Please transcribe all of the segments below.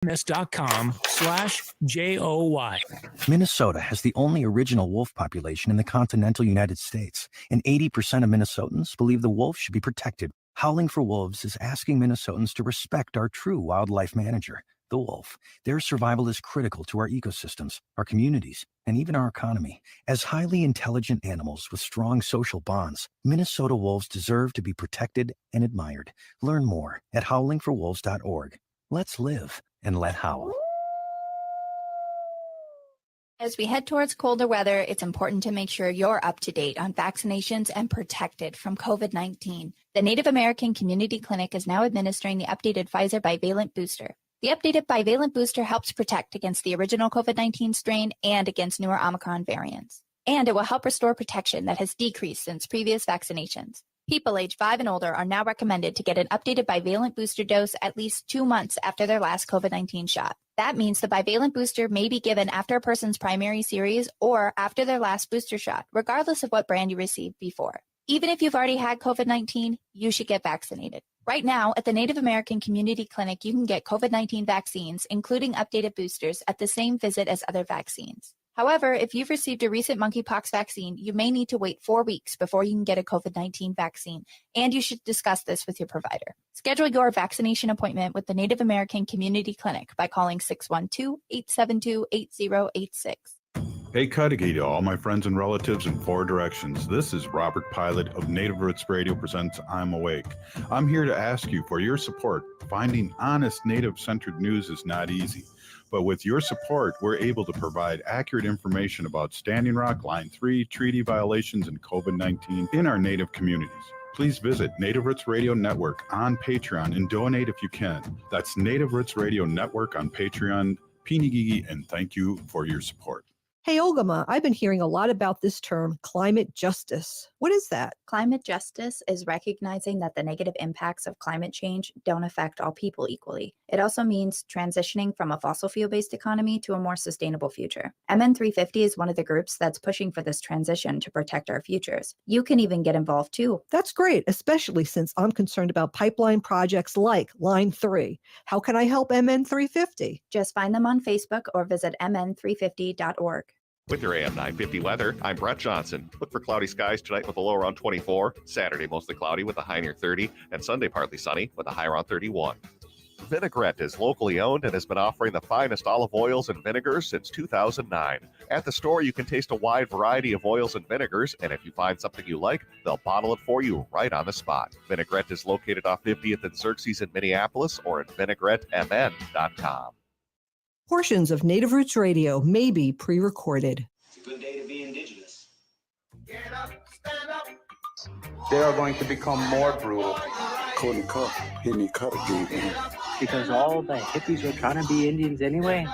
ms.com/JOY. Minnesota has the only original wolf population in the continental United States, and 80% of Minnesotans believe the wolf should be protected. Howling for Wolves is asking Minnesotans to respect our true wildlife manager, the wolf. Their survival is critical to our ecosystems, our communities, and even our economy. As highly intelligent animals with strong social bonds, Minnesota wolves deserve to be protected and admired. Learn more at howlingforwolves.org. Let's live and let howl. As we head towards colder weather, it's important to make sure you're up to date on vaccinations and protected from COVID-19. The Native American Community Clinic is now administering the updated Pfizer bivalent booster. The updated bivalent booster helps protect against the original COVID-19 strain and against newer Omicron variants. And it will help restore protection that has decreased since previous vaccinations. People age 5 and older are now recommended to get an updated bivalent booster dose at least 2 months after their last COVID-19 shot. That means the bivalent booster may be given after a person's primary series or after their last booster shot, regardless of what brand you received before. Even if you've already had COVID-19, you should get vaccinated. Right now, at the Native American Community Clinic, you can get COVID-19 vaccines, including updated boosters, at the same visit as other vaccines. However, if you've received a recent monkeypox vaccine, you may need to wait 4 weeks before you can get a COVID-19 vaccine, and you should discuss this with your provider. Schedule your vaccination appointment with the Native American Community Clinic by calling 612-872-8086. Hey, Cudahy to all my friends and relatives in 4 directions. This is Robert Pilot of Native Roots Radio presents I'm Awake. I'm here to ask you for your support. Finding honest Native-centered news is not easy. But with your support, we're able to provide accurate information about Standing Rock, Line 3, treaty violations, and COVID-19 in our Native communities. Please visit Native Roots Radio Network on Patreon and donate if you can. That's Native Roots Radio Network on Patreon, Pinagigi, and thank you for your support. Hey, Ogama, I've been hearing a lot about this term, climate justice. What is that? Climate justice is recognizing that the negative impacts of climate change don't affect all people equally. It also means transitioning from a fossil fuel-based economy to a more sustainable future. MN350 is one of the groups that's pushing for this transition to protect our futures. You can even get involved too. That's great, especially since I'm concerned about pipeline projects like Line 3. How can I help MN350? Just find them on Facebook or visit mn350.org. With your AM 950 weather, I'm Brett Johnson. Look for cloudy skies tonight with a low around 24, Saturday mostly cloudy with a high near 30, and Sunday partly sunny with a high around 31. Vinaigrette is locally owned and has been offering the finest olive oils and vinegars since 2009. At the store, you can taste a wide variety of oils and vinegars, and if you find something you like, they'll bottle it for you right on the spot. Vinaigrette is located off 50th and Xerxes in Minneapolis or at vinaigrettemn.com. Portions of Native Roots Radio may be pre-recorded. It's a good day to be indigenous. Get up, stand up. They are going to become more brutal. Couldn't cut, hit me cut again. Because all the hippies are trying to be Indians anyway.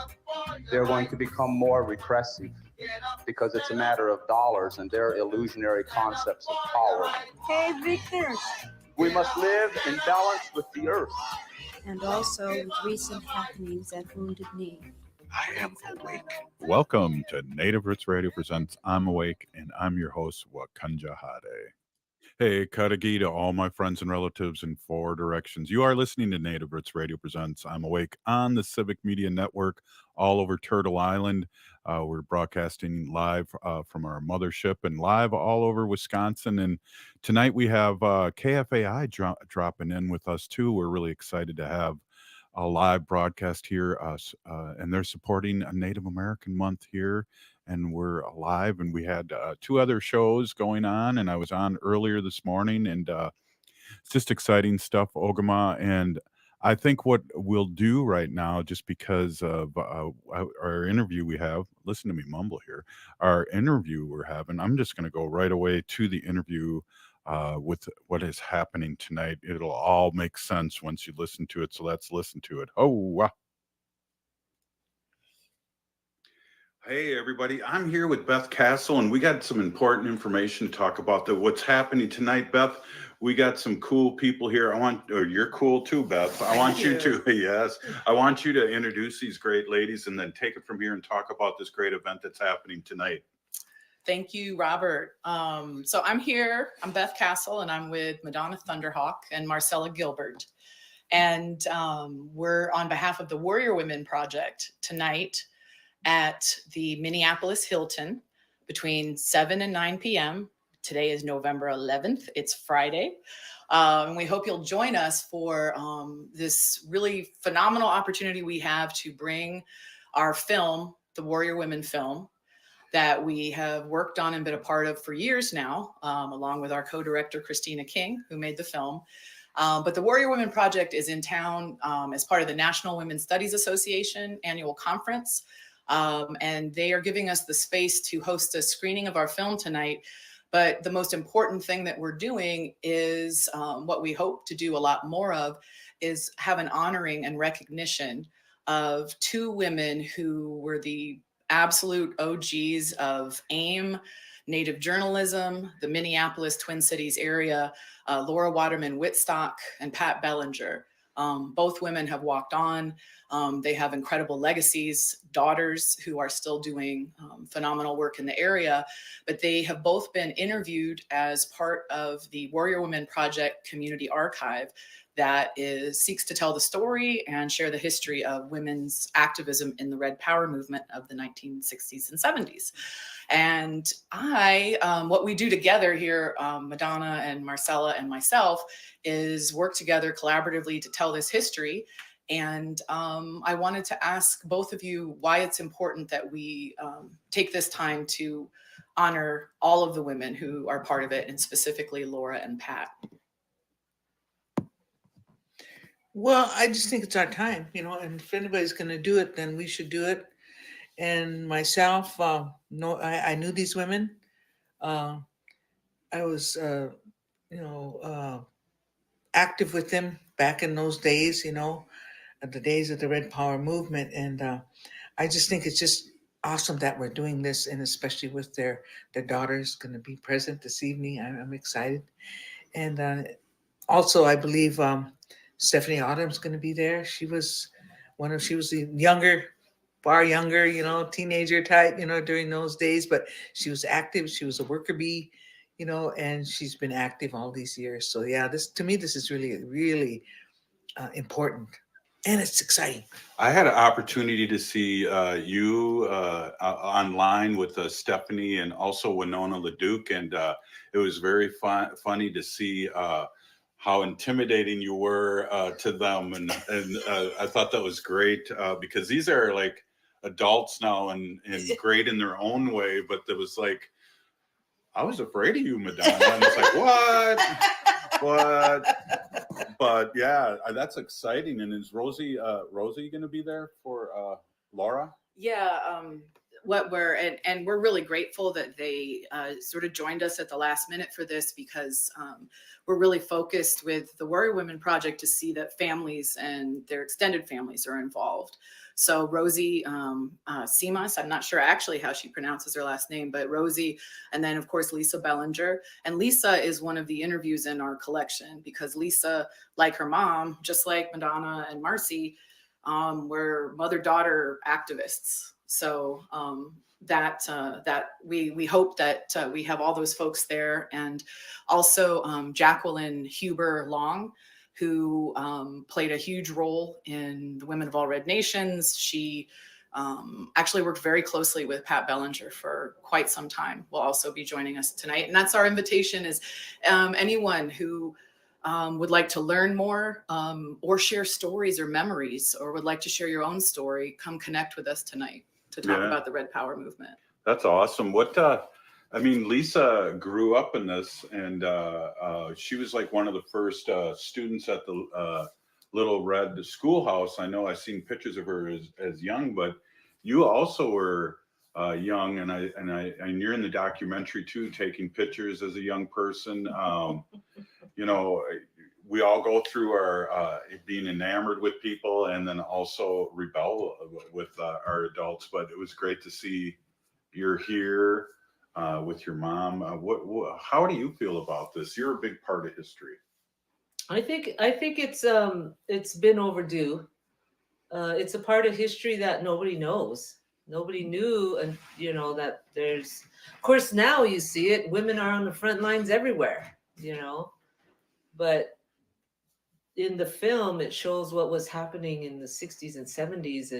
They're going to become more repressive because it's a matter of dollars and their illusionary concepts of power. Hey, Victor. We must live in balance with the earth. And also with recent happenings at Wounded Knee. I am awake. Welcome to Native Roots Radio presents I'm Awake, and I'm your host, Wakanja Hade. Hey, Cudahy to all my friends and relatives in 4 directions. You are listening to Native Roots Radio presents I'm Awake on the Civic Media Network all over Turtle Island. We're broadcasting live from our mothership and live all over Wisconsin. And tonight we have KFAI dropping in with us too. We're really excited to have a live broadcast here. And they're supporting a Native American month here. And we're live, and we had 2 other shows going on, and I was on earlier this morning, and it's just exciting stuff, Ogama. And I think what we'll do right now, just because of our interview we have, listen to me mumble here, our interview we're having, I'm just going to go right away to the interview with what is happening tonight. It'll all make sense once you listen to it, so let's listen to it. Oh, wow. Hey, everybody. I'm here with Beth Castle, and we got some important information to talk about what's happening tonight, Beth. We got some cool people here. You're cool too, Beth. I want you to, yes, I want you to introduce these great ladies and then take it from here and talk about this great event that's happening tonight. Thank you, Robert. So I'm here, I'm Beth Castle, and I'm with Madonna Thunder Hawk and Marcella Gilbert. And we're on behalf of the Warrior Women Project tonight at the Minneapolis Hilton between 7 and 9 p.m. Today is November 11th. It's Friday. And we hope you'll join us for this really phenomenal opportunity we have to bring our film, the Warrior Women film, that we have worked on and been a part of for years now, along with our co-director, Christina King, who made the film. But the Warrior Women Project is in town as part of the National Women's Studies Association annual conference. And they are giving us the space to host a screening of our film tonight. But the most important thing that we're doing is what we hope to do a lot more of is have an honoring and recognition of two women who were the absolute OGs of AIM, Native journalism, the Minneapolis Twin Cities area, Laura Waterman Whitstock and Pat Bellinger. Both women have walked on. They have incredible legacies, daughters who are still doing phenomenal work in the area, but they have both been interviewed as part of the Warrior Women Project Community Archive that seeks to tell the story and share the history of women's activism in the Red Power movement of the 1960s and 70s. And what we do together here, Madonna and Marcella and myself, is work together collaboratively to tell this history. And I wanted to ask both of you why it's important that we take this time to honor all of the women who are part of it, and specifically Laura and Pat. Well, I just think it's our time, and if anybody's going to do it, then we should do it. And myself, I knew these women. I was, active with them back in those days, at the days of the Red Power movement. And I just think it's just awesome that we're doing this, and especially with their daughters going to be present this evening. I'm excited. And also, I believe Stephanie Autumn's going to be there. She was the younger, far younger, teenager type, during those days, but she was active. She was a worker bee, and she's been active all these years. So yeah, this is really, really important, and it's exciting. I had an opportunity to see you online with Stephanie and also Winona LaDuke, and it was very funny to see how intimidating you were to them, and I thought that was great because these are like adults now and great in their own way, but there was like, I was afraid of you, Madonna, and it's like, what? But yeah, that's exciting. And is Rosie going to be there for Laura? Yeah, we're really grateful that they sort of joined us at the last minute for this, because we're really focused with the Warrior Women Project to see that families and their extended families are involved. So Rosie Simas, I'm not sure actually how she pronounces her last name, but Rosie, and then of course Lisa Bellinger. And Lisa is one of the interviews in our collection, because Lisa, like her mom, just like Madonna and Marcy, were mother-daughter activists. So that we hope that we have all those folks there. And also Jacqueline Huber Long, who played a huge role in the Women of All Red Nations. She actually worked very closely with Pat Bellinger for quite some time. Will also be joining us tonight. And that's our invitation, is anyone who would like to learn more or share stories or memories, or would like to share your own story, come connect with us tonight to talk about the Red Power movement. That's awesome. Lisa grew up in this, and she was like one of the first students at the Little Red Schoolhouse. I know I've seen pictures of her as young, but you also were young, and you're in the documentary too, taking pictures as a young person. We all go through our being enamored with people, and then also rebel with our adults. But it was great to see you're here with your mom. How do you feel about this? You're a big part of history. I think it's been overdue. It's a part of history that nobody knows. Nobody knew, and that there's. Of course, now you see it. Women are on the front lines everywhere. But in the film, it shows what was happening in the 60s and 70s,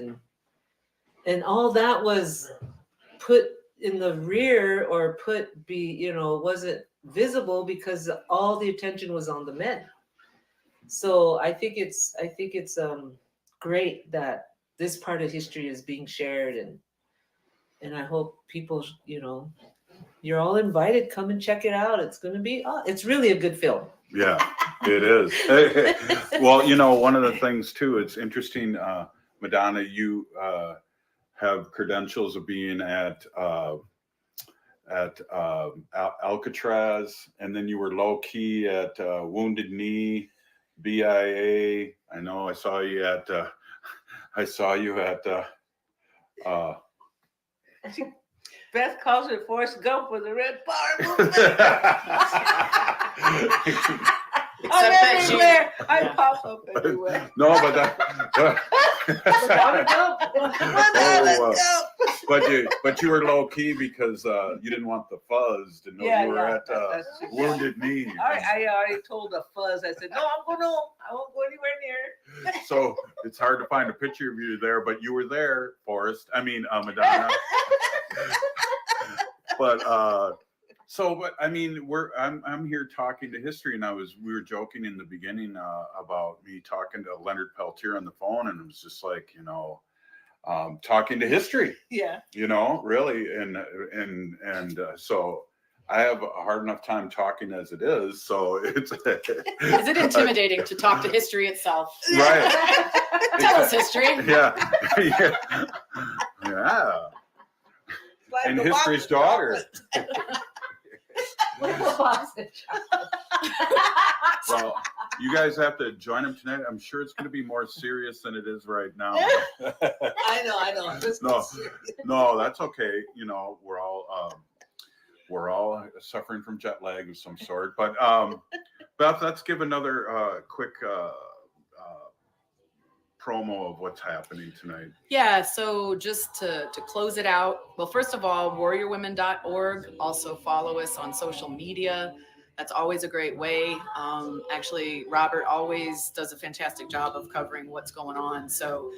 and all that was put in the rear or wasn't visible because all the attention was on the men. So I think it's great that this part of history is being shared, and I hope people, you're all invited. Come and check it out. It's going to be, it's really a good film. Yeah, it is. Well, one of the things too, it's interesting, Madonna, you have credentials of being at Alcatraz, and then you were low key at Wounded Knee, BIA. I know I saw you at Beth calls it Forrest Gump with the Red Power movement. I'm everywhere. I pop up everywhere. No, but but you were low key because you didn't want the fuzz to know you were at Wounded Knee. I already told the fuzz. I said, no, I'm going home. I won't go anywhere near. So it's hard to find a picture of you there, but you were there, Forrest. I mean, Madonna. But I mean, I'm here talking to history, and we were joking in the beginning about me talking to Leonard Peltier on the phone, and it was just like, talking to history. Yeah. Really, and so I have a hard enough time talking as it is. So it's is it intimidating to talk to history itself? Right. Tell us history. Yeah. Yeah. And history's daughter. Well, you guys have to join them tonight. I'm sure it's going to be more serious than it is right now. I know. No, that's okay. We're all suffering from jet lag of some sort. But Beth, let's give another quick promo of what's happening tonight. Yeah, so just to close it out, well, first of all, warriorwomen.org. Also follow us on social media. That's always a great way. Actually, Robert always does a fantastic job of covering what's going on. So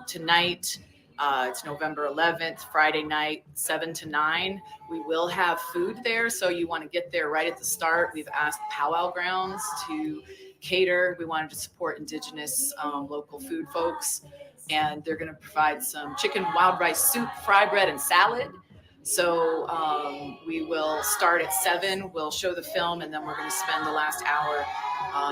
tonight, it's November 11th, Friday night, 7 to 9. We will have food there, so you want to get there right at the start. We've asked Powwow Grounds to cater. We wanted to support Indigenous local food folks, and they're going to provide some chicken wild rice soup, fry bread, and salad. So we will start at 7. We'll show the film, and then we're going to spend the last hour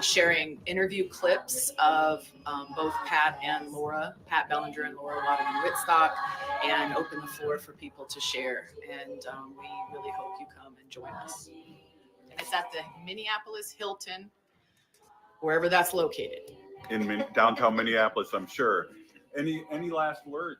sharing interview clips of both Pat Bellinger and Laura Waterman-Whitstock, and open the floor for people to share. And we really hope you come and join us. It's at the Minneapolis Hilton, wherever that's located. In downtown Minneapolis, I'm sure. Any last words?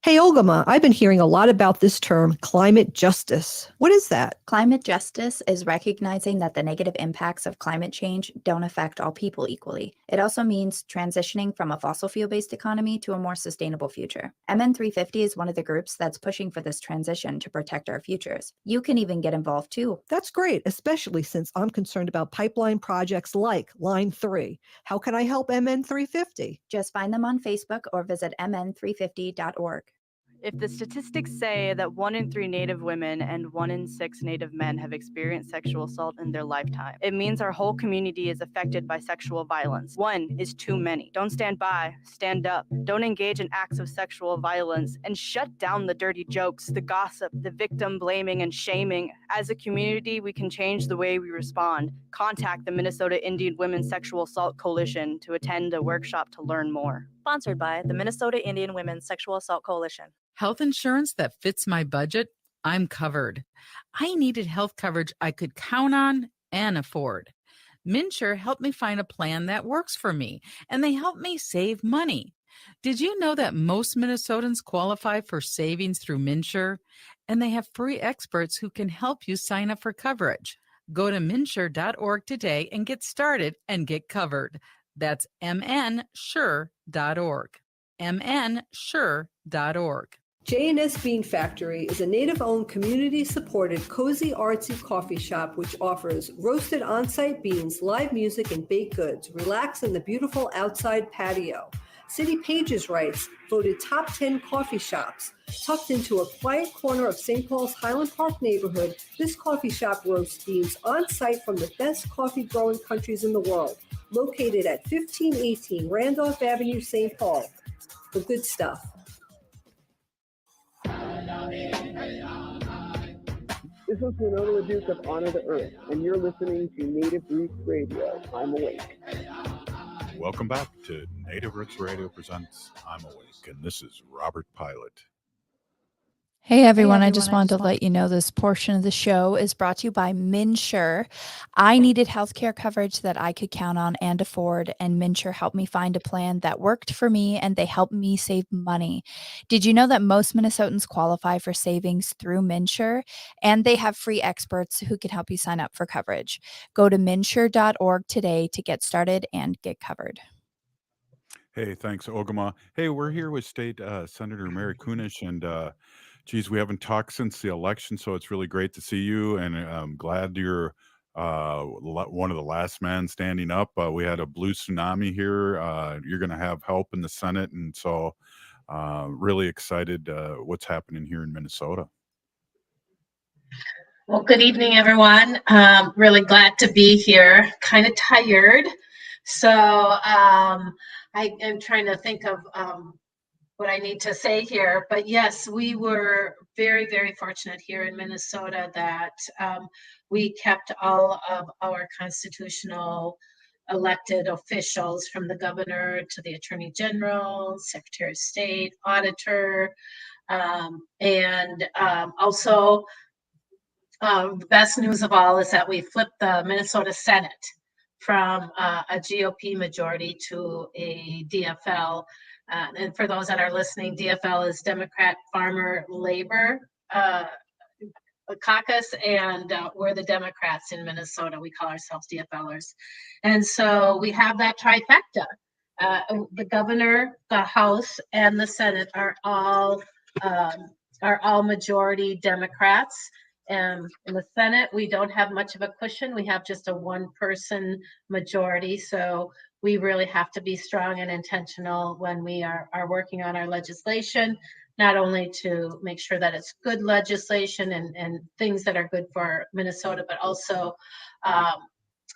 Hey, Ogama, I've been hearing a lot about this term, climate justice. What is that? Climate justice is recognizing that the negative impacts of climate change don't affect all people equally. It also means transitioning from a fossil fuel-based economy to a more sustainable future. MN350 is one of the groups that's pushing for this transition to protect our futures. You can even get involved too. That's great, especially since I'm concerned about pipeline projects like Line 3. How can I help MN350? Just find them on Facebook or visit mn350.org. If the statistics say that 1 in 3 Native women and 1 in 6 Native men have experienced sexual assault in their lifetime, it means our whole community is affected by sexual violence. 1 is too many. Don't stand by, stand up. Don't engage in acts of sexual violence, and shut down the dirty jokes, the gossip, the victim blaming and shaming. As a community, we can change the way we respond. Contact the Minnesota Indian Women's Sexual Assault Coalition to attend a workshop to learn more. Sponsored by the Minnesota Indian Women's Sexual Assault Coalition. Health insurance that fits my budget? I'm covered. I needed health coverage I could count on and afford. MNsure helped me find a plan that works for me, and they helped me save money. Did you know that most Minnesotans qualify for savings through MNsure? And they have free experts who can help you sign up for coverage. Go to MNsure.org today and get started and get covered. That's MNsure.org. MNsure.org. J&S Bean Factory is a native-owned, community-supported, cozy, artsy coffee shop which offers roasted on-site beans, live music, and baked goods. Relax in the beautiful outside patio. City Pages writes, voted top 10 coffee shops. Tucked into a quiet corner of St. Paul's Highland Park neighborhood, this coffee shop roasts beans on-site from the best coffee-growing countries in the world. Located at 1518 Randolph Avenue, St. Paul. The good stuff. This is Winona LaDuke of Honor the Earth, and you're listening to Native Roots Radio. I'm Awake. Welcome back to Native Roots Radio presents I'm Awake, and this is Robert Pilot. Hey everyone, I just wanted to let you know this portion of the show is brought to you by MNsure. I needed healthcare coverage that I could count on and afford, and MNsure helped me find a plan that worked for me, and they helped me save money. Did you know that most Minnesotans qualify for savings through MNsure? And they have free experts who can help you sign up for coverage. Go to MNsure.org today to get started and get covered. Hey, thanks, Ogama. Hey, we're here with State Senator Mary Kunesh, and geez, we haven't talked since the election, so it's really great to see you, and I'm glad you're one of the last men standing up. We had a blue tsunami here. You're going to have help in the Senate, and so really excited what's happening here in Minnesota. Well, good evening, everyone. Really glad to be here. Kind of tired, so I am trying to think of what I need to say here. But yes, we were very, very fortunate here in Minnesota that we kept all of our constitutional elected officials, from the governor to the attorney general, secretary of state, auditor, and also the best news of all is that we flipped the Minnesota Senate from a GOP majority to a DFL. And for those that are listening, DFL is Democrat Farmer Labor Caucus, and we're the Democrats in Minnesota. We call ourselves DFLers. And so we have that trifecta. The governor, the House, and the Senate are all majority Democrats. In the Senate, we don't have much of a cushion. We have just a one-person majority. So we really have to be strong and intentional when we are working on our legislation, not only to make sure that it's good legislation and things that are good for Minnesota, but also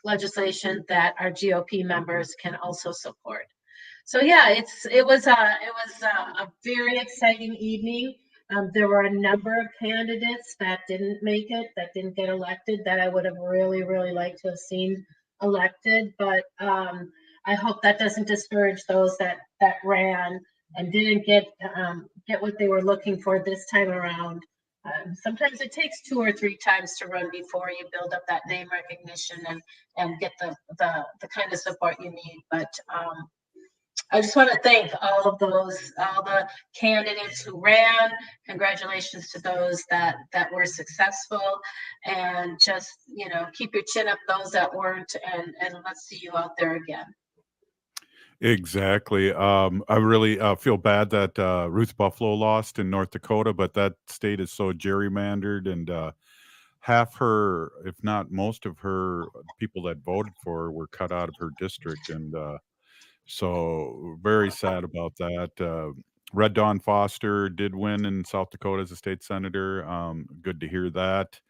legislation that our GOP members can also support. So yeah, it was a very exciting evening. There were a number of candidates that didn't make it, that didn't get elected, that I would have really, really liked to have seen elected. But I hope that doesn't discourage those that ran and didn't get what they were looking for this time around. Sometimes it takes 2 or 3 times to run before you build up that name recognition and get the kind of support you need. But I just want to thank all the candidates who ran. Congratulations to those that were successful, and just, keep your chin up those that weren't, and let's see you out there again. Exactly. I really feel bad that Ruth Buffalo lost in North Dakota, but that state is so gerrymandered, and half her, if not most of her people that voted for her were cut out of her district, and so very sad about that. Red Dawn Foster did win in South Dakota as a state senator. Good to hear that.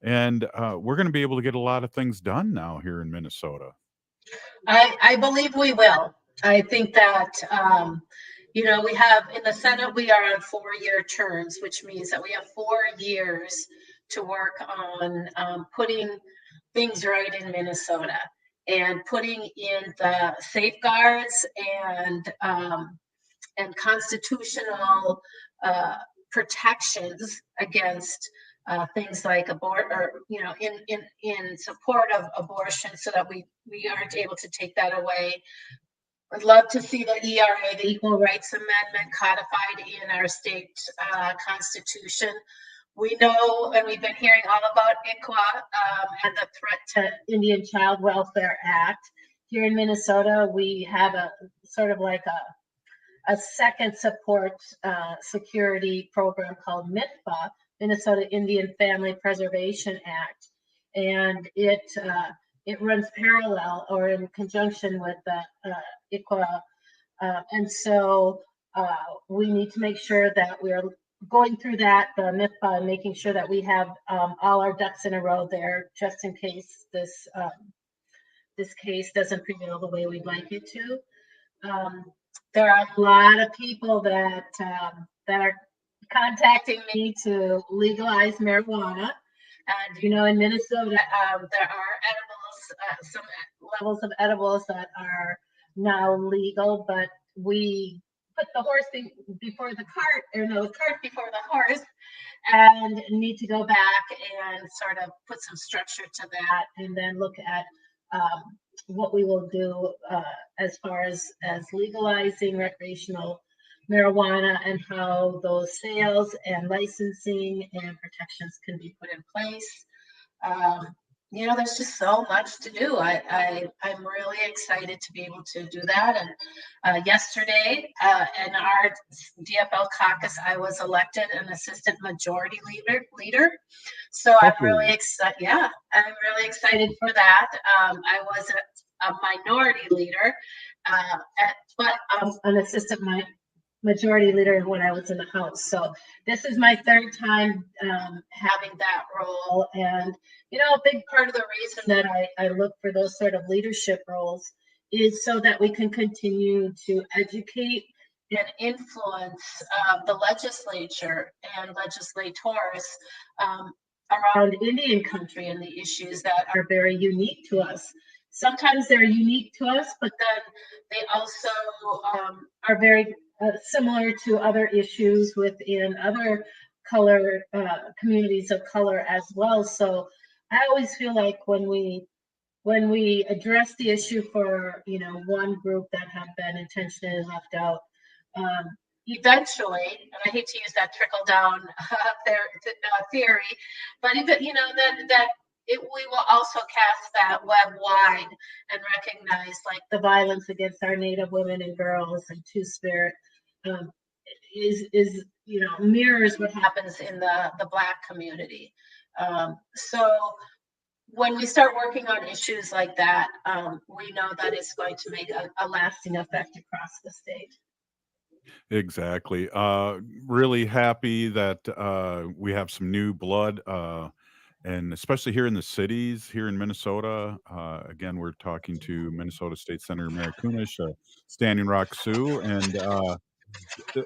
And we're going to be able to get a lot of things done now here in Minnesota. I believe we will. I think that, we have in the Senate, we are on 4-year terms, which means that we have 4 years to work on putting things right in Minnesota and putting in the safeguards and constitutional protections against things like in support of abortion, so that we aren't able to take that away. I'd love to see the ERA, the Equal Rights Amendment, codified in our state constitution. We know, and we've been hearing all about ICWA and the Threat to Indian Child Welfare Act. Here in Minnesota, we have a sort of like a second support security program called MIFPA, Minnesota Indian Family Preservation Act, and it runs parallel or in conjunction with the ICWA, and so we need to make sure that we are going through that, the MIFPA, and making sure that we have all our ducks in a row there, just in case this case doesn't prevail the way we'd like it to. There are a lot of people that are contacting me to legalize marijuana, and in Minnesota there are edibles, some levels of edibles that are now legal, but we put the horse before the cart, or no, the cart before the horse, and need to go back and sort of put some structure to that, and then look at what we will do as far as legalizing recreational marijuana and how those sales and licensing and protections can be put in place. There's just so much to do. I'm really excited to be able to do that. And yesterday in our DFL caucus, I was elected an assistant majority leader. So I'm really excited. Yeah, I'm really excited for that. I was a minority leader, but an assistant majority leader when I was in the House. So this is my third time having that role. And, a big part of the reason that I look for those sort of leadership roles is so that we can continue to educate and influence the legislature and legislators around Indian country and the issues that are very unique to us. Sometimes they're unique to us, but then they also are very similar to other issues within other color communities of color as well. So I always feel like when we address the issue for one group that have been intentionally left out, eventually, and I hate to use that trickle down theory, but we will also cast that web wide and recognize like the violence against our Native women and girls and Two-Spirit is mirrors what happens in the Black community. So when we start working on issues like that, we know that it's going to make a lasting effect across the state. Exactly. Really happy that we have some new blood, and especially here in the cities, here in Minnesota. Again, we're talking to Minnesota State Senator Mary Kunesh, Standing Rock Sioux, and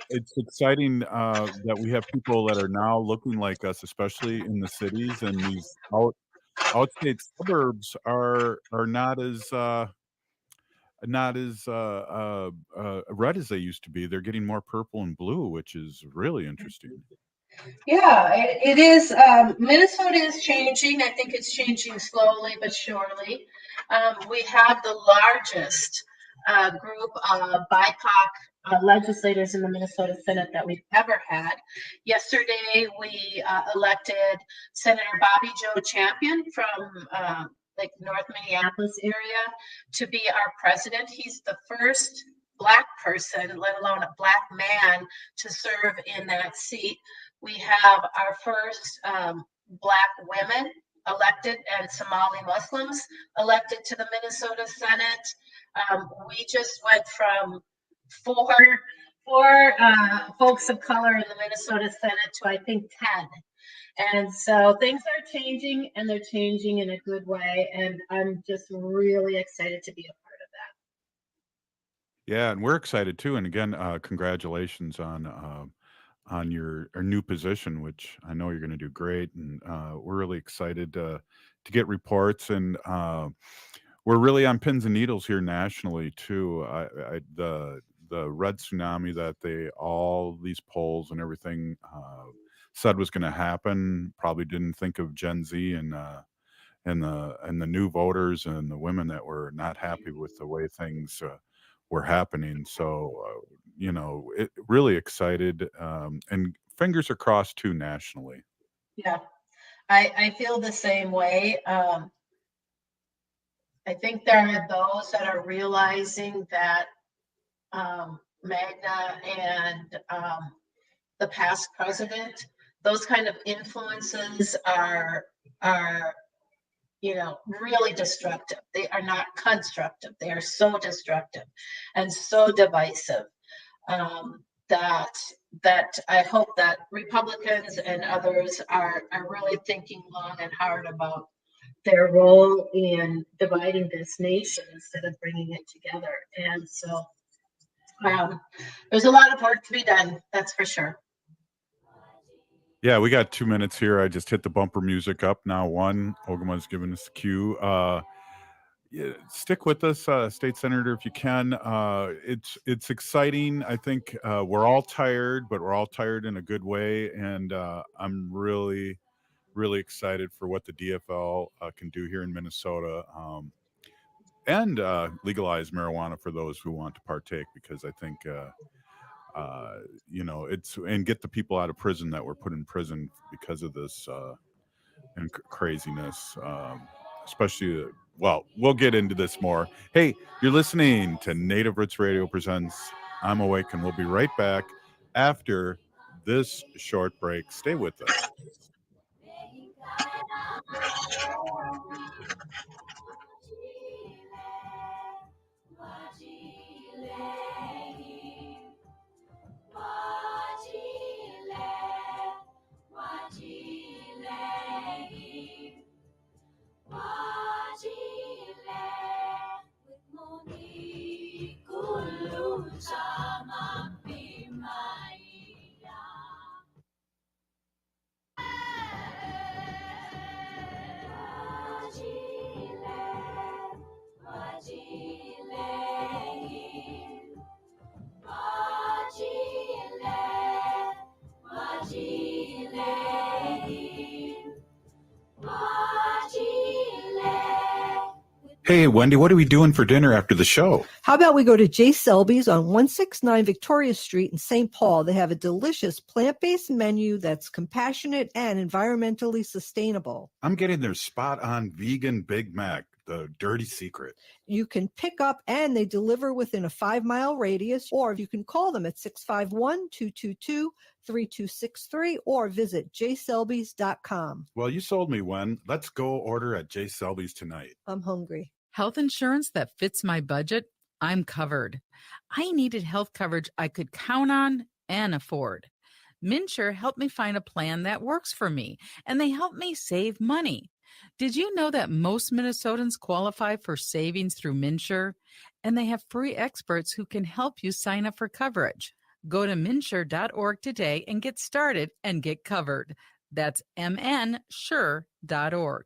it's exciting that we have people that are now looking like us, especially in the cities, and these outstate suburbs are not as red as they used to be. They're getting more purple and blue, which is really interesting. Yeah, it is. Minnesota is changing. I think it's changing slowly but surely. We have the largest group of BIPOC legislators in the Minnesota Senate that we've ever had. Yesterday, we elected Senator Bobby Joe Champion from North Minneapolis area to be our president. He's the first Black person, let alone a Black man, to serve in that seat. We have our first Black women elected and Somali Muslims elected to the Minnesota Senate. We just went from four folks of color in the Minnesota Senate to I think 10. And so things are changing, and they're changing in a good way. And I'm just really excited to be a part of that. Yeah, and we're excited too. And again, congratulations on your new position, which I know you're going to do great. And we're really excited to get reports, and we're really on pins and needles here nationally too. The red tsunami that all these polls and everything said was going to happen, probably didn't think of Gen Z and the new voters and the women that were not happy with the way things were happening. So really excited, and fingers are crossed too nationally. Yeah, I feel the same way. I think there are those that are realizing that Magna and the past president. Those kind of influences are really destructive. They are not constructive. They are so destructive and so divisive that I hope that Republicans and others are really thinking long and hard about their role in dividing this nation instead of bringing it together. And so there's a lot of work to be done, that's for sure. Yeah, we got 2 minutes here. I just hit the bumper music up. Now Ogama's giving us the cue. Stick with us, State Senator, if you can. It's exciting. I think we're all tired, but we're all tired in a good way. And I'm really, really excited for what the DFL can do here in Minnesota and legalize marijuana for those who want to partake, because I think it's, and get the people out of prison that were put in prison because of this and craziness, especially, well, we'll get into this more. Hey, you're listening to Native Roots Radio presents I'm Awake, and we'll be right back after this short break. Stay with us. Hey, Wendy, what are we doing for dinner after the show? How about we go to J. Selby's on 169 Victoria Street in St. Paul? They have a delicious plant-based menu that's compassionate and environmentally sustainable. I'm getting their spot-on vegan Big Mac, the dirty secret. You can pick up and they deliver within a 5-mile radius, or you can call them at 651-222-3263 or visit jselbys.com. Well, you sold me, Wen. Let's go order at J. Selby's tonight. I'm hungry. Health insurance that fits my budget? I'm covered. I needed health coverage I could count on and afford. MNsure helped me find a plan that works for me, and they helped me save money. Did you know that most Minnesotans qualify for savings through MNsure? And they have free experts who can help you sign up for coverage. Go to MNsure.org today and get started and get covered. That's MNsure.org.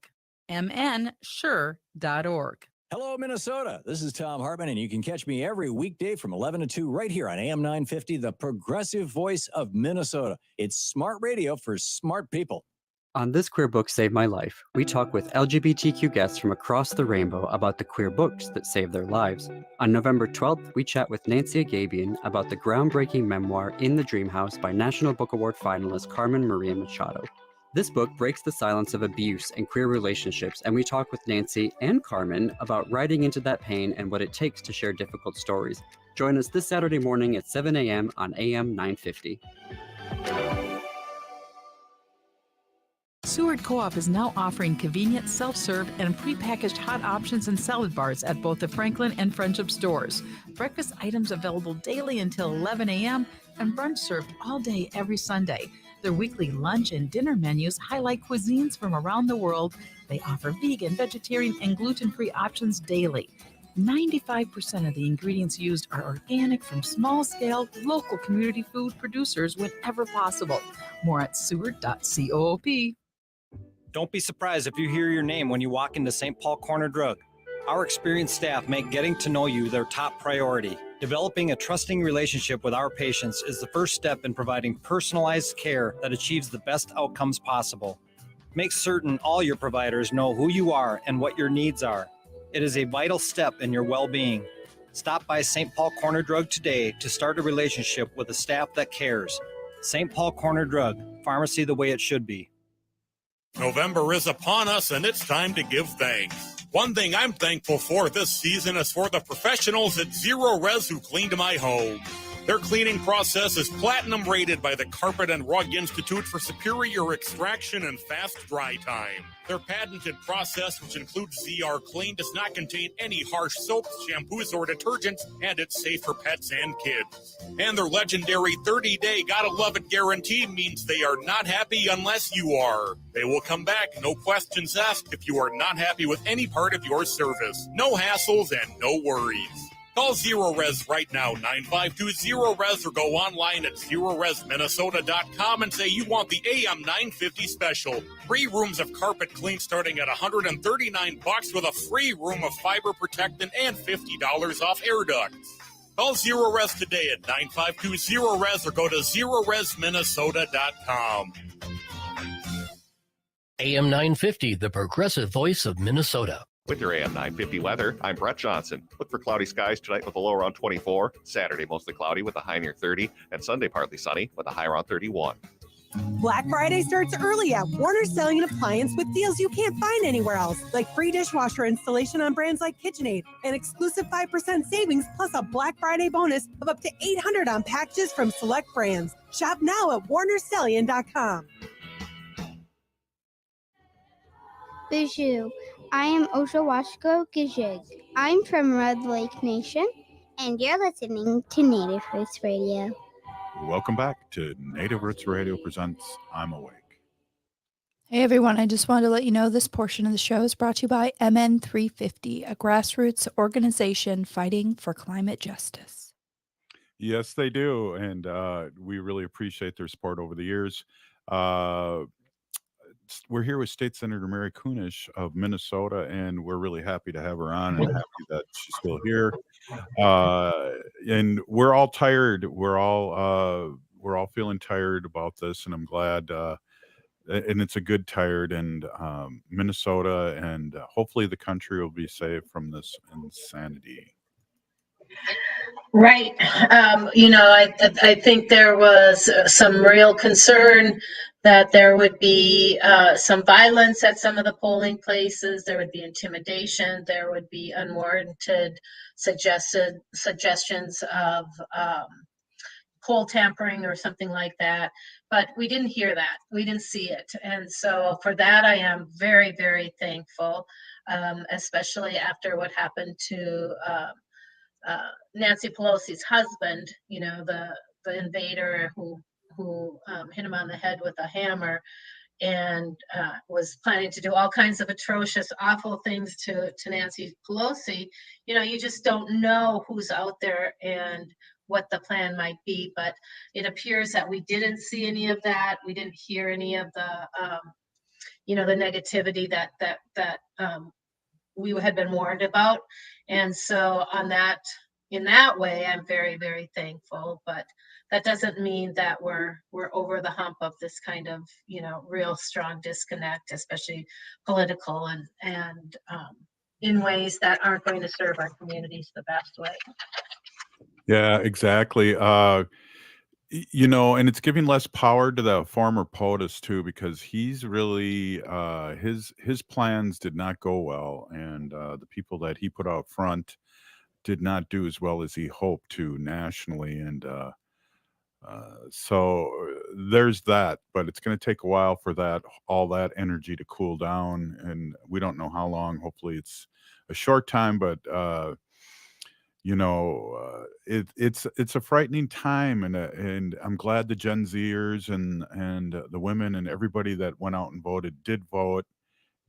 MNsure.org. Hello, Minnesota. This is Tom Hartman, and you can catch me every weekday from 11 to 2 right here on AM 950, the progressive voice of Minnesota. It's smart radio for smart people. On This Queer Book Saved My Life, we talk with LGBTQ guests from across the rainbow about the queer books that saved their lives. On November 12th, we chat with Nancy Agabian about the groundbreaking memoir In the Dream House by National Book Award finalist Carmen Maria Machado. This book breaks the silence of abuse and queer relationships, and we talk with Nancy and Carmen about writing into that pain and what it takes to share difficult stories. Join us this Saturday morning at 7 a.m. on AM 950. Seward Co-op is now offering convenient self-serve and prepackaged hot options and salad bars at both the Franklin and Friendship stores. Breakfast items available daily until 11 a.m. and brunch served all day every Sunday. Their weekly lunch and dinner menus highlight cuisines from around the world. They offer vegan, vegetarian, and gluten-free options daily. 95% of the ingredients used are organic from small-scale, local community food producers whenever possible. More at seward.coop. Don't be surprised if you hear your name when you walk into St. Paul Corner Drug. Our experienced staff make getting to know you their top priority. Developing a trusting relationship with our patients is the first step in providing personalized care that achieves the best outcomes possible. Make certain all your providers know who you are and what your needs are. It is a vital step in your well-being. Stop by St. Paul Corner Drug today to start a relationship with a staff that cares. St. Paul Corner Drug, pharmacy the way it should be. November is upon us, and it's time to give thanks. One thing I'm thankful for this season is for the professionals at Zero Res who cleaned my home. Their cleaning process is platinum rated by the Carpet and Rug Institute for superior extraction and fast dry time. Their patented process, which includes ZR Clean, does not contain any harsh soaps, shampoos, or detergents, and it's safe for pets and kids. And their legendary 30-day Gotta Love It guarantee means they are not happy unless you are. They will come back, no questions asked, if you are not happy with any part of your service. No hassles and no worries. Call Zero Res right now, 952-ZERO-RES, or go online at ZeroResMinnesota.com and say you want the AM 950 special. 3 rooms of carpet clean starting at $139 with a free room of fiber protectant and $50 off air ducts. Call Zero Res today at 952-ZERO-RES or go to ZeroResMinnesota.com. AM 950, the progressive voice of Minnesota. With your AM 950 weather, I'm Brett Johnson. Look for cloudy skies tonight with a low around 24. Saturday, mostly cloudy with a high near 30. And Sunday, partly sunny with a high around 31. Black Friday starts early at Warner's Selling and Appliance with deals you can't find anywhere else, like free dishwasher installation on brands like KitchenAid, an exclusive 5% savings, plus a Black Friday bonus of up to $800 on packages from select brands. Shop now at warnerselling.com. Bonjour, I am Oshawashko Gijig. I'm from Red Lake Nation, and you're listening to Native Roots Radio. Welcome back to Native Roots Radio presents I'm Awake. Hey everyone, I just wanted to let you know this portion of the show is brought to you by MN350, a grassroots organization fighting for climate justice. Yes, they do, and we really appreciate their support over the years. We're here with State Senator Mary Kunesh of Minnesota, and we're really happy to have her on and happy that she's still here. And we're all tired. We're all feeling tired about this, and I'm glad. And it's a good tired, and Minnesota and hopefully the country will be saved from this insanity. Right. I think there was some real concern that there would be some violence at some of the polling places. There would be intimidation. There would be unwarranted suggestions of poll tampering or something like that. But we didn't hear that. We didn't see it. And so for that, I am very, very thankful, especially after what happened to Nancy Pelosi's husband, the invader who hit him on the head with a hammer and was planning to do all kinds of atrocious, awful things to Nancy Pelosi. You just don't know who's out there and what the plan might be, but it appears that we didn't see any of that. We didn't hear any of the, the negativity that we had been warned about. And so in that way, I'm very, very thankful, but that doesn't mean that we're over the hump of this kind of, real strong disconnect, especially political and in ways that aren't going to serve our communities the best way. Yeah, exactly. And it's giving less power to the former POTUS too, because he's really his plans did not go well, and the people that he put out front did not do as well as he hoped to nationally, and so there's that. But it's going to take a while for all that energy to cool down, and we don't know how long. Hopefully, it's a short time, but it's a frightening time, and I'm glad the Gen Zers and the women and everybody that went out and voted did vote.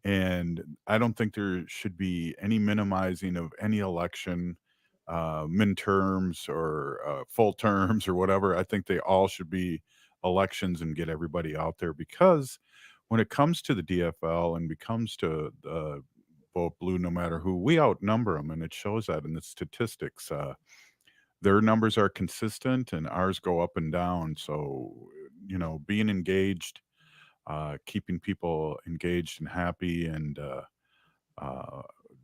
And I don't think there should be any minimizing of any election, midterms or full terms or whatever. I think they all should be elections and get everybody out there, because when it comes to the DFL and becomes to vote blue, no matter who, we outnumber them, and it shows that in the statistics. Their numbers are consistent and ours go up and down. So, being engaged, keeping people engaged and happy, and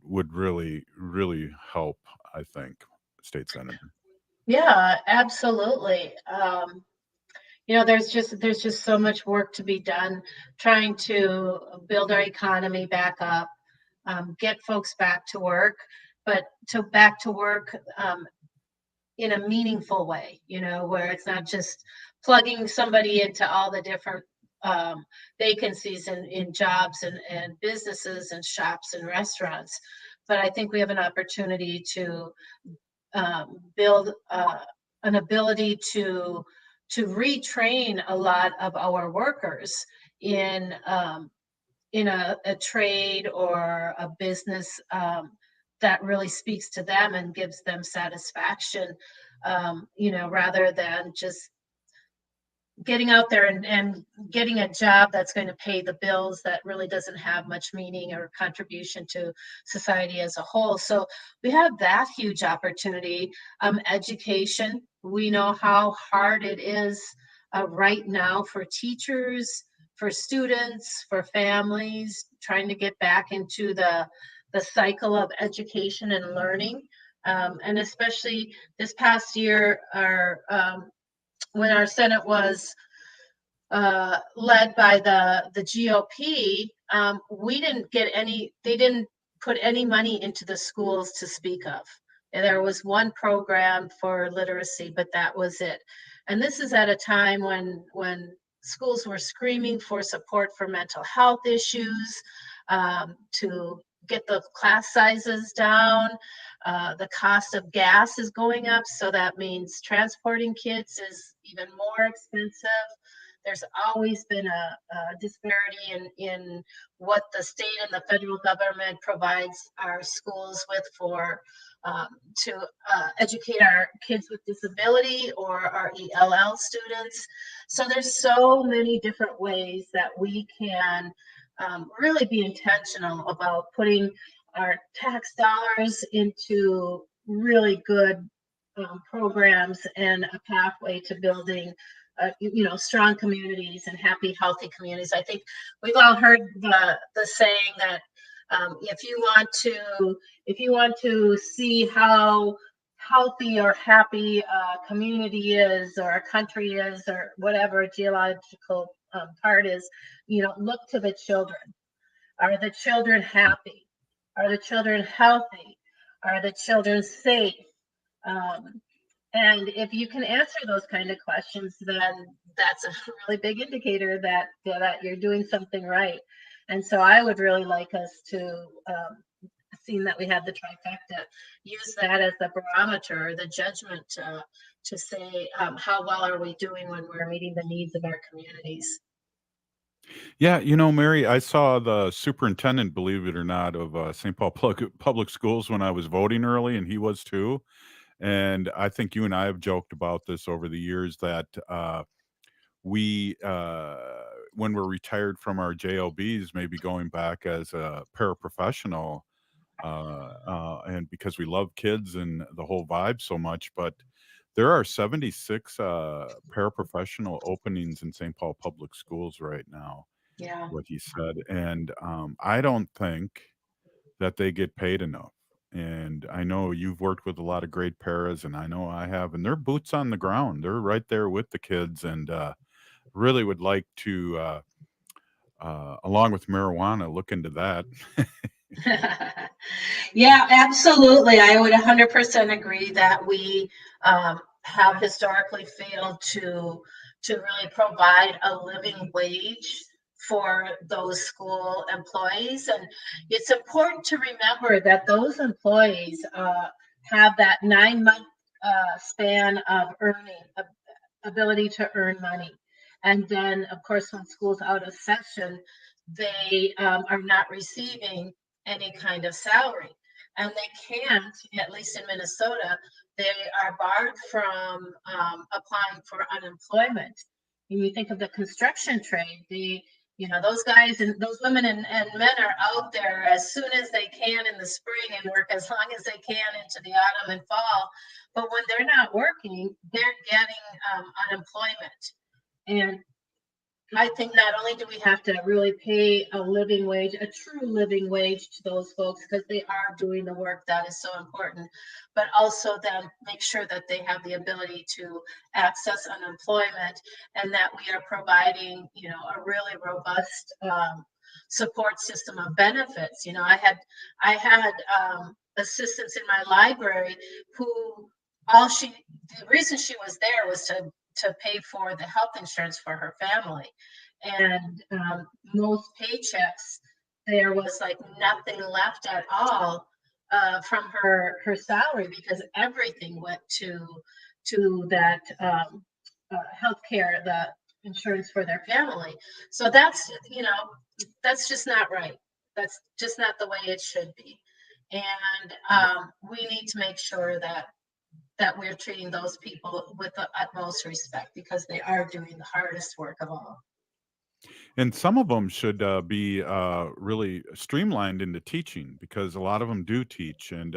would really, really help, I think, State Senator. Yeah, absolutely. There's just so much work to be done, trying to build our economy back up, get folks back to work, but back to work in a meaningful way, where it's not just plugging somebody into all the different vacancies in jobs and businesses and shops and restaurants. But I think we have an opportunity to build an ability to retrain a lot of our workers in a trade or a business that really speaks to them and gives them satisfaction, rather than just getting out there and getting a job that's going to pay the bills that really doesn't have much meaning or contribution to society as a whole. So we have that huge opportunity. Education, we know how hard it is right now for teachers, for students, for families, trying to get back into the cycle of education and learning. And especially this past year, when our Senate was led by the GOP, they didn't put any money into the schools to speak of. And there was one program for literacy, but that was it. And this is at a time when schools were screaming for support for mental health issues, to get the class sizes down. The cost of gas is going up, so that means transporting kids is even more expensive. There's always been a disparity in what the state and the federal government provides our schools with to educate our kids with disability or our ELL students. So there's so many different ways that we can really be intentional about putting our tax dollars into really good programs and a pathway to building strong communities and happy, healthy communities. I think we've all heard the saying that if you want to see how healthy or happy a community is, or a country is, or whatever geological part is, look to the children. Are the children happy? Are the children healthy? Are the children safe? And if you can answer those kind of questions, then that's a really big indicator that you're doing something right. And so I would really like us to, seeing that we have the trifecta, use that as the barometer, or the judgment to say how well are we doing when we're meeting the needs of our communities. Yeah, Mary, I saw the superintendent, believe it or not, of St. Paul Public Schools when I was voting early, and he was too. And I think you and I have joked about this over the years that we, when we're retired from our JLBs, maybe going back as a paraprofessional, and because we love kids and the whole vibe so much. But there are 76 paraprofessional openings in St. Paul Public Schools right now, Yeah. what he said. And I don't think that they get paid enough. And I know you've worked with a lot of great paras, and I know I have, and they're boots on the ground. They're right there with the kids, and really would like to, along with marijuana, look into that. Yeah, absolutely. I would 100% agree that we have historically failed to really provide a living wage for those school employees. And it's important to remember that those employees have that 9-month span of ability to earn money. And then, of course, when school's out of session, they are not receiving any kind of salary. And they can't, at least in Minnesota, they are barred from applying for unemployment. When you think of the construction trade, those guys and those women and men are out there as soon as they can in the spring and work as long as they can into the autumn and fall. But when they're not working, they're getting unemployment. And I think not only do we have to really pay a living wage, a true living wage to those folks, because they are doing the work that is so important, but also then make sure that they have the ability to access unemployment, and that we are providing, a really robust support system of benefits. I had assistants in my library who the reason she was there was to pay for the health insurance for her family. And most paychecks, there was like nothing left at all from her salary, because everything went to that health care, the insurance for their family. So that's just not right. That's just not the way it should be. And we need to make sure that we're treating those people with the utmost respect, because they are doing the hardest work of all. And some of them should be really streamlined into teaching, because a lot of them do teach. And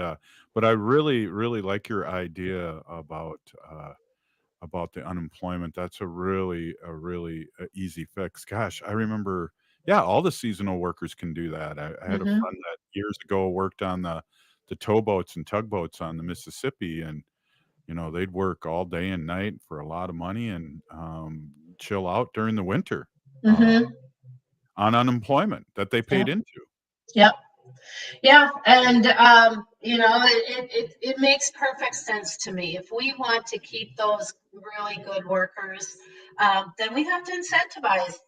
but I really, really like your idea about the unemployment. That's a really easy fix. Gosh, I remember. Yeah, all the seasonal workers can do that. I had a friend that years ago worked on the towboats and tugboats on the Mississippi, and they'd work all day and night for a lot of money and chill out during the winter on unemployment that they paid into. Yep. Yeah, and it makes perfect sense to me. If we want to keep those really good workers, then we have to incentivize,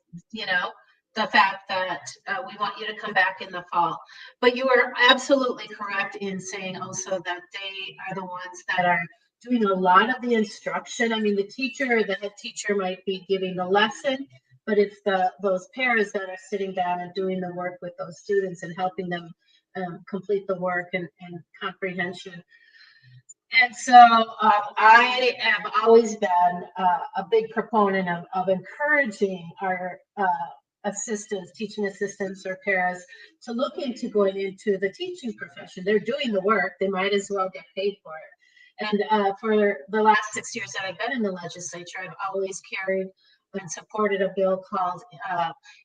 the fact that we want you to come back in the fall. But you are absolutely correct in saying also that they are the ones that are doing a lot of the instruction. I mean, the head teacher might be giving the lesson, but it's those paras that are sitting down and doing the work with those students and helping them complete the work and comprehension. And so I have always been a big proponent of encouraging our assistants, teaching assistants or paras, to look into going into the teaching profession. They're doing the work. They might as well get paid for it. And for the last 6 years that I've been in the legislature, I've always carried and supported a bill called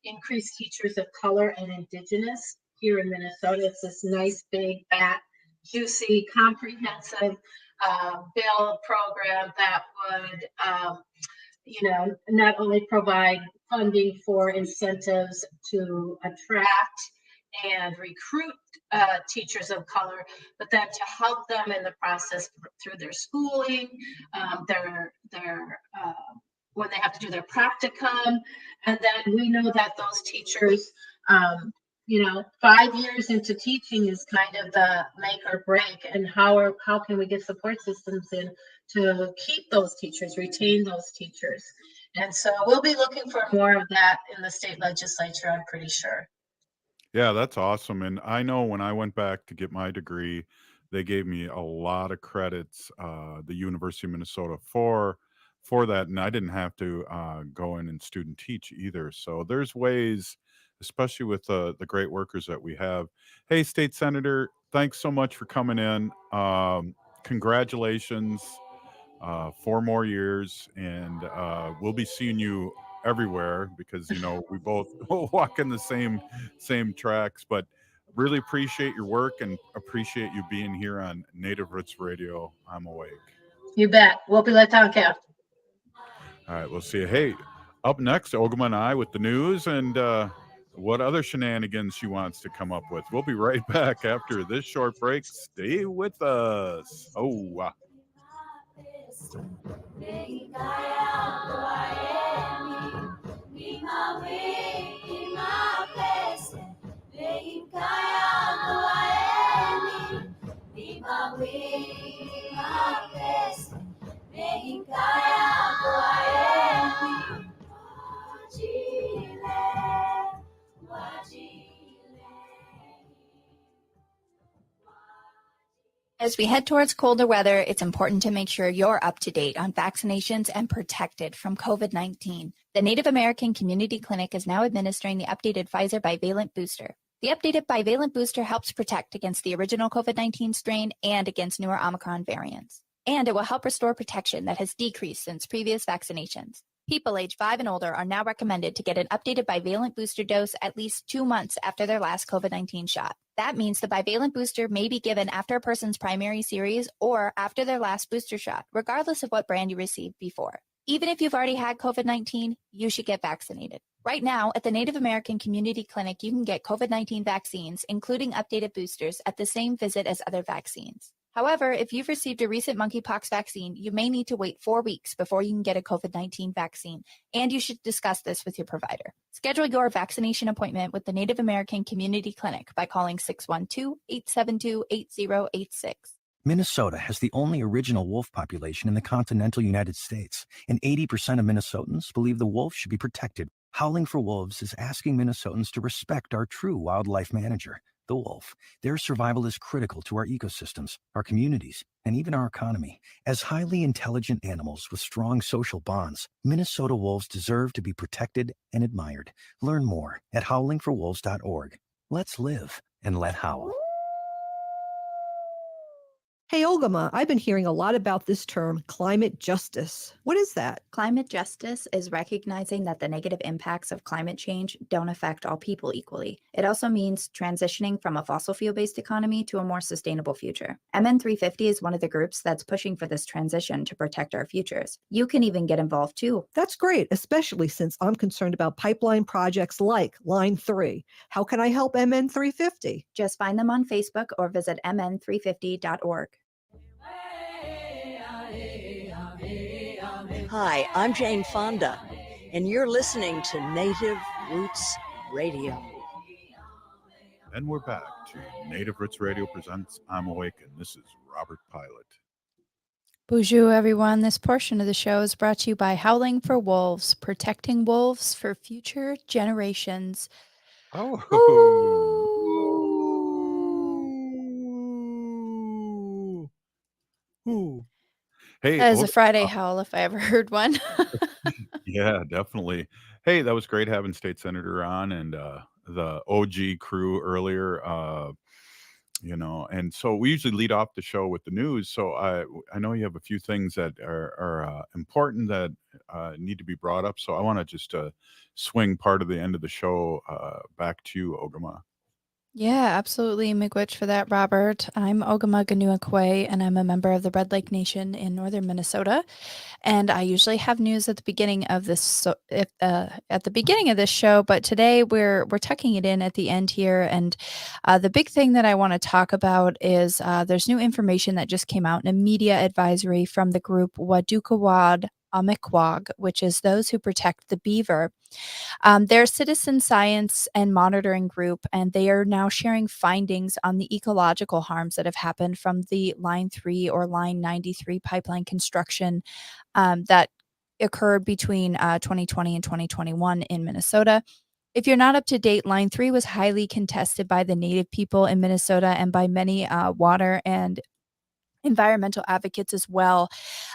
Increased Teachers of Color and Indigenous here in Minnesota. It's this nice, big, fat, juicy, comprehensive bill program that would, not only provide funding for incentives to attract and recruit teachers of color, but then to help them in the process through their schooling, their when they have to do their practicum. And then we know that those teachers, 5 years into teaching is kind of the make or break. And how can we get support systems in to keep those teachers, retain those teachers? And so we'll be looking for more of that in the state legislature, I'm pretty sure. Yeah, that's awesome. And I know when I went back to get my degree, they gave me a lot of credits, the University of Minnesota, for that, and I didn't have to go in and student teach either. So there's ways, especially with the great workers that we have. Hey, State Senator, thanks so much for coming in. Congratulations, 4 more years, and we'll be seeing you everywhere, because we both walk in the same tracks. But really appreciate your work and appreciate you being here on Native Roots Radio. I'm Awake. You bet. We'll be let down, Kev. All right, we'll see you. Hey, up next, Ogama and I with the news and what other shenanigans she wants to come up with. We'll be right back after this short break. Stay with us. Oh, As we head towards colder weather, it's important to make sure you're up to date on vaccinations and protected from COVID-19. The Native American Community Clinic is now administering the updated Pfizer bivalent booster. The updated bivalent booster helps protect against the original COVID-19 strain and against newer Omicron variants. And it will help restore protection that has decreased since previous vaccinations. People age 5 and older are now recommended to get an updated bivalent booster dose at least 2 months after their last COVID-19 shot. That means the bivalent booster may be given after a person's primary series or after their last booster shot, regardless of what brand you received before. Even if you've already had COVID-19, you should get vaccinated. Right now, at the Native American Community Clinic, you can get COVID-19 vaccines, including updated boosters, at the same visit as other vaccines. However, if you've received a recent monkeypox vaccine, you may need to wait 4 weeks before you can get a COVID-19 vaccine, and you should discuss this with your provider. Schedule your vaccination appointment with the Native American Community Clinic by calling 612-872-8086. Minnesota has the only original wolf population in the continental United States, and 80% of Minnesotans believe the wolf should be protected. Howling for Wolves is asking Minnesotans to respect our true wildlife manager, the wolf. Their survival is critical to our ecosystems, our communities, and even our economy. As highly intelligent animals with strong social bonds, Minnesota wolves deserve to be protected and admired. Learn more at howlingforwolves.org. Let's live and let howl. Hey, Ogama, I've been hearing a lot about this term, climate justice. What is that? Climate justice is recognizing that the negative impacts of climate change don't affect all people equally. It also means transitioning from a fossil fuel-based economy to a more sustainable future. MN350 is one of the groups that's pushing for this transition to protect our futures. You can even get involved too. That's great, especially since I'm concerned about pipeline projects like Line 3. How can I help MN350? Just find them on Facebook or visit mn350.org. Hi, I'm Jane Fonda, and you're listening to Native Roots Radio. And we're back to Native Roots Radio presents I'm Awake, and this is Robert Pilot. Bonjour, everyone. This portion of the show is brought to you by Howling for Wolves, protecting wolves for future generations. Oh. Ooh. Hey, That is a Friday howl if I ever heard one. yeah, definitely. Hey, that was great having State Senator on and the OG crew earlier. And so we usually lead off the show with the news. So I know you have a few things that are important that need to be brought up. So I want to just swing part of the end of the show back to you, Ogama. Yeah, absolutely. Miigwech for that, Robert. I'm Ogama Ganuakwe, and I'm a member of the Red Lake Nation in northern Minnesota. And I usually have news at the beginning of this, at the beginning of this show, but today we're tucking it in at the end here. And the big thing that I want to talk about is there's new information that just came out in a media advisory from the group Wadukawad Miigwech, which is those who protect the beaver. They're a citizen science and monitoring group, and they are now sharing findings on the ecological harms that have happened from the Line 3 or Line 93 pipeline construction that occurred between 2020 and 2021 in Minnesota. If you're not up to date, Line 3 was highly contested by the Native people in Minnesota and by many water and environmental advocates as well.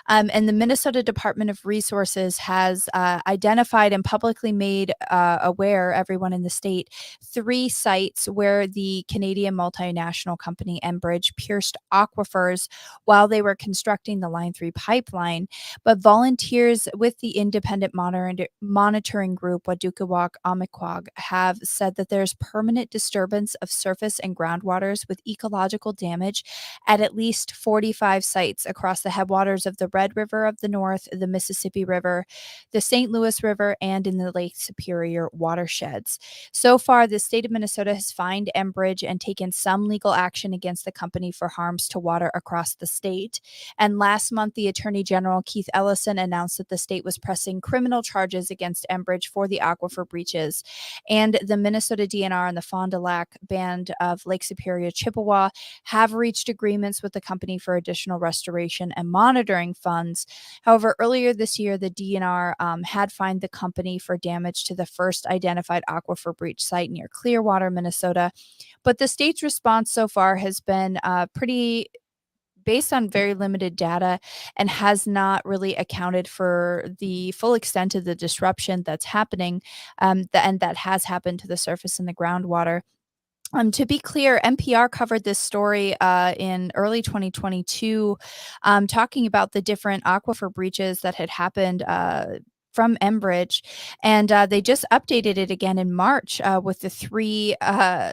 And the Minnesota Department of Resources has identified and publicly made aware, everyone in the state, 3 sites where the Canadian multinational company Enbridge pierced aquifers while they were constructing the Line 3 pipeline. But volunteers with the independent monitoring group, Wadukawak Miigwech, have said that there's permanent disturbance of surface and groundwaters with ecological damage at least 45 sites across the headwaters of the Red River of the North, the Mississippi River, the St. Louis River, and in the Lake Superior watersheds. So far, the state of Minnesota has fined Enbridge and taken some legal action against the company for harms to water across the state. And last month, the Attorney General, Keith Ellison, announced that the state was pressing criminal charges against Enbridge for the aquifer breaches. And the Minnesota DNR and the Fond du Lac Band of Lake Superior Chippewa have reached agreements with the company for additional restoration and monitoring funds. However, earlier this year, the DNR had fined the company for damage to the first identified aquifer breach site near Clearwater, Minnesota. But the state's response so far has been pretty based on very limited data and has not really accounted for the full extent of the disruption that's happening and that has happened to the surface and the groundwater. To be clear, NPR covered this story in early 2022, talking about the different aquifer breaches that had happened from Enbridge, and they just updated it again in March with the 3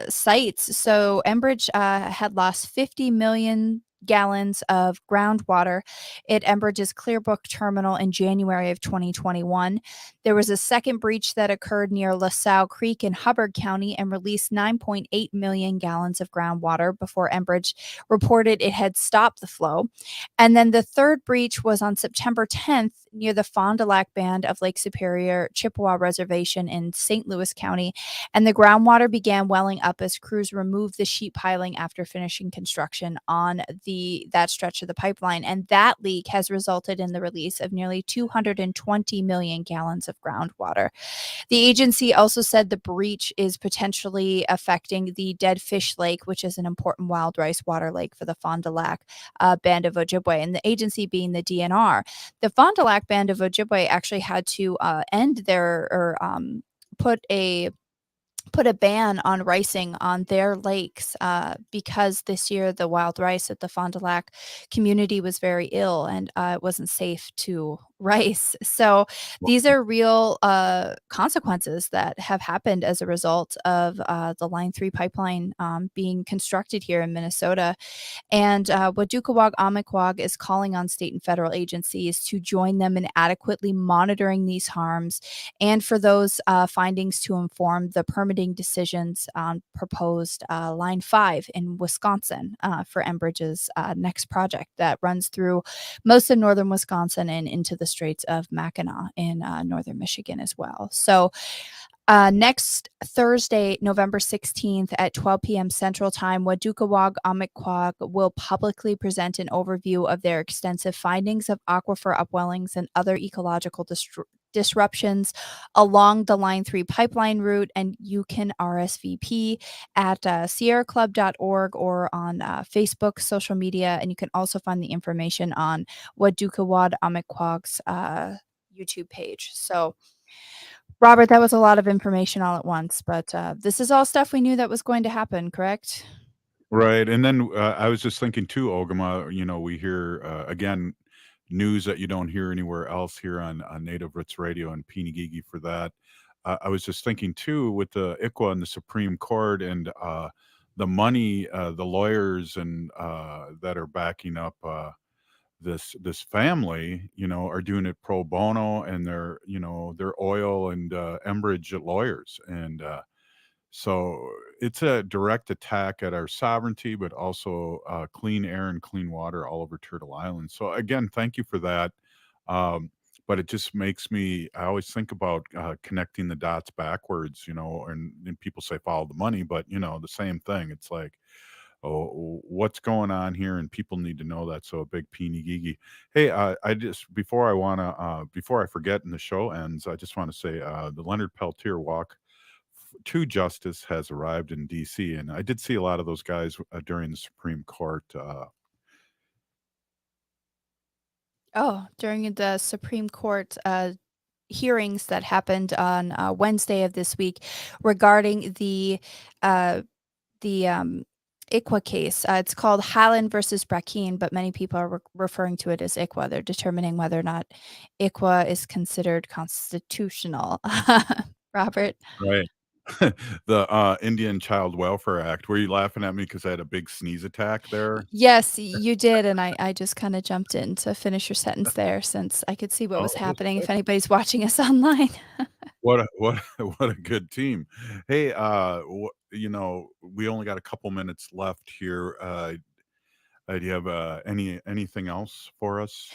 sites. So Enbridge had lost $50 million gallons of groundwater at Enbridge's Clearbrook terminal in January of 2021. There was a second breach that occurred near LaSalle Creek in Hubbard County and released 9.8 million gallons of groundwater before Enbridge reported it had stopped the flow. And then the third breach was on September 10th near the Fond du Lac Band of Lake Superior Chippewa Reservation in St. Louis County, and the groundwater began welling up as crews removed the sheet piling after finishing construction on that stretch of the pipeline. And that leak has resulted in the release of nearly 220 million gallons of groundwater. The agency also said the breach is potentially affecting the Dead Fish Lake, which is an important wild rice water lake for the Fond du Lac Band of Ojibwe, and the agency being the DNR. The Fond du Lac Band of Ojibwe actually had to end their put a ban on ricing on their lakes because this year the wild rice at the Fond du Lac community was very ill and it wasn't safe to rice. So these are real consequences that have happened as a result of the Line 3 pipeline being constructed here in Minnesota. And Wadukawag Amikwag is calling on state and federal agencies to join them in adequately monitoring these harms and for those findings to inform the permitting decisions on proposed Line 5 in Wisconsin for Enbridge's next project that runs through most of northern Wisconsin and into the Straits of Mackinac in northern Michigan as well. So next Thursday, November 16th at 12 p.m. Central Time, Wadukawag Amikwag will publicly present an overview of their extensive findings of aquifer upwellings and other ecological disruptions along the Line 3 pipeline route, and you can RSVP at sierraclub.org or on Facebook, social media, and you can also find the information on Wadukawag Amikwag's YouTube page. So Robert, that was a lot of information all at once, but this is all stuff we knew that was going to happen, correct? Right. And then I was just thinking too, Ogama, we hear, again, news that you don't hear anywhere else here on Native Roots Radio and Pinagigi for that. I was just thinking too, with the ICWA and the Supreme Court and the money, the lawyers and that are backing up this family, are doing it pro bono, and they're oil and Enbridge lawyers, and so it's a direct attack at our sovereignty, but also clean air and clean water all over Turtle Island. So again, thank you for that. But it just makes me, I always think about connecting the dots backwards, and people say follow the money, but the same thing. It's like, oh, what's going on here? And people need to know that. So a big Pinagigi. Hey, I just, before I forget and the show ends, I just want to say the Leonard Peltier Walk to Justice has arrived in DC, and I did see a lot of those guys during the Supreme Court. During the Supreme Court hearings that happened on Wednesday of this week regarding the ICWA case. It's called Highland versus Brackeen, but many people are referring to it as ICWA. They're determining whether or not ICWA is considered constitutional. Robert? Right. The Indian Child Welfare Act. Were you laughing at me because I had a big sneeze attack there? Yes, you did, and I just kind of jumped in to finish your sentence there since I could see what was happening if anybody's watching us online. What a good team. Hey, we only got a couple minutes left here. Do you have anything else for us?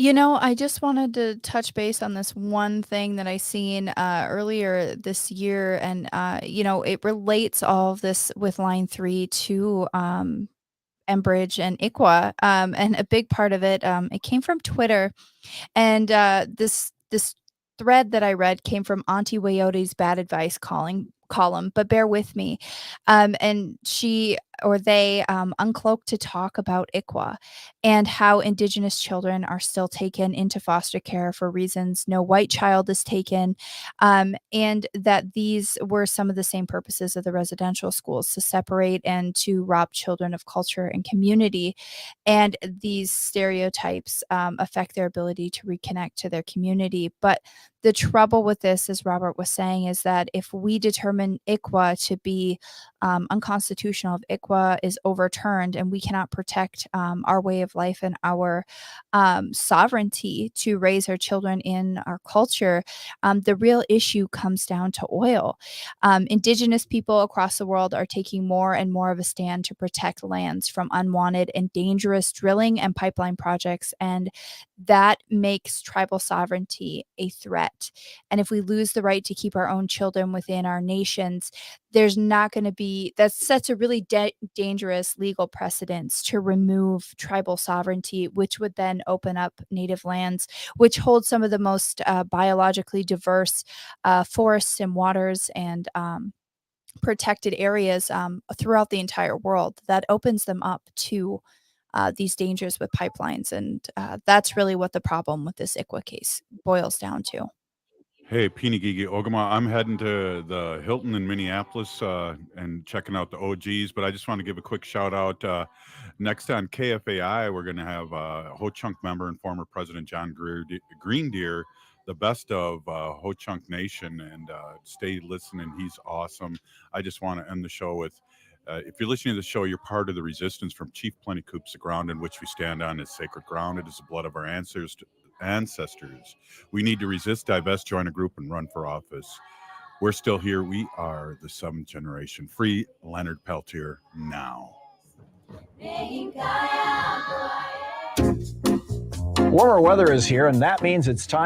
I just wanted to touch base on this one thing that I seen earlier this year, and it relates all of this with Line 3 to Enbridge and ICWA, and a big part of it, it came from Twitter, and this thread that I read came from Auntie Wayote's Bad Advice column, but bear with me. And she or they uncloaked to talk about ICWA and how Indigenous children are still taken into foster care for reasons no white child is taken, and that these were some of the same purposes of the residential schools, to separate and to rob children of culture and community. And these stereotypes affect their ability to reconnect to their community. But the trouble with this, as Robert was saying, is that if we determine ICWA to be unconstitutional if ICWA is overturned and we cannot protect our way of life and our sovereignty to raise our children in our culture, the real issue comes down to oil. Indigenous people across the world are taking more and more of a stand to protect lands from unwanted and dangerous drilling and pipeline projects, and that makes tribal sovereignty a threat. And if we lose the right to keep our own children within our nations, there's not going to be, that sets a really dangerous legal precedence to remove tribal sovereignty, which would then open up native lands, which hold some of the most biologically diverse forests and waters and protected areas throughout the entire world. That opens them up to these dangers with pipelines. And that's really what the problem with this ICWA case boils down to. Hey, Pinagigi Ogama, I'm heading to the Hilton in Minneapolis and checking out the OGs, but I just want to give a quick shout out. Next on KFAI, we're going to have Ho-Chunk member and former President John Greendeer, the best of Ho-Chunk Nation, and stay listening. He's awesome. I just want to end the show with, if you're listening to the show, you're part of the resistance from Chief Plentycoops. The ground in which we stand on is sacred ground. It is the blood of our ancestors. We need to resist, divest, join a group, and run for office. We're still here. We are the 7th generation. Free Leonard Peltier now. Warmer weather is here, and that means it's time